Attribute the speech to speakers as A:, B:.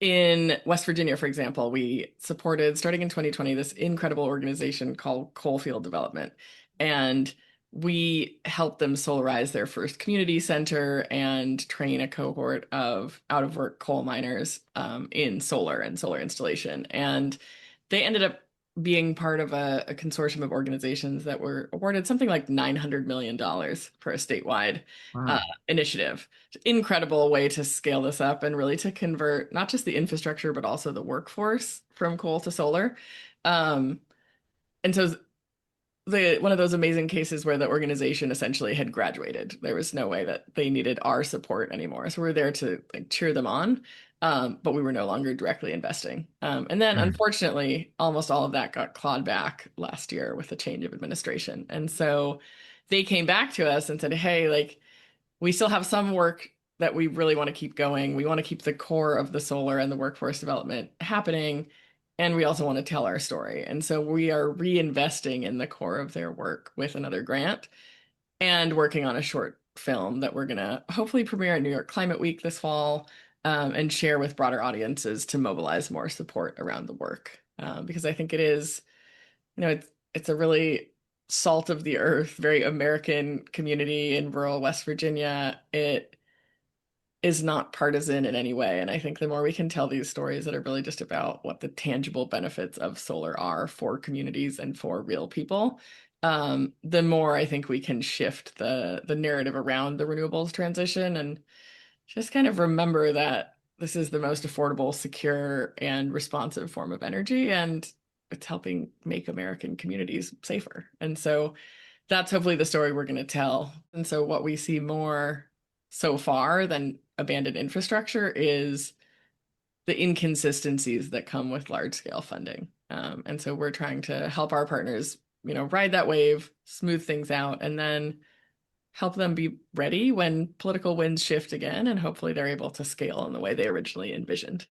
A: In West Virginia, for example, we supported, starting in 2020, this incredible organization called Coalfield Development. And we helped them solarize their first community center and train a cohort of out of work coal miners in solar and solar installation. And they ended up being part of a consortium of organizations that were awarded something like $900 million for a statewide uh,
B: Wow.
A: initiative. Incredible way to scale this up and really to convert not just the infrastructure, but also the workforce from coal to solar. Um, and so one of those amazing cases where the organization essentially had graduated. There was no way that they needed our support anymore. So we were there to like cheer them on, but we were no longer directly investing. And then
B: Mm.
A: unfortunately, almost all of that got clawed back last year with the change of administration. And so they came back to us and said, "Hey, like we still have some work that we really want to keep going. We want to keep the core of the solar and the workforce development happening. And we also want to tell our story." And so we are reinvesting in the core of their work with another grant and working on a short film that we're going to hopefully premiere at New York Climate Week this fall, and share with broader audiences to mobilize more support around the work. Because I think it is, it's a really salt of the earth, very American community in rural West Virginia. It is not partisan in any way. And I think the more we can tell these stories that are really just about what the tangible benefits of solar are for communities and for real people, the more I think we can shift the narrative around the renewables transition and just kind of remember that this is the most affordable, secure, and responsive form of energy, and it's helping make American communities safer. And so that's hopefully the story we're going to tell. And so what we see more so far than abandoned infrastructure is the inconsistencies that come with large scale funding. And so we're trying to help our partners, ride that wave, smooth things out, and then help them be ready when political winds shift again. And hopefully they're able to scale in the way they originally envisioned.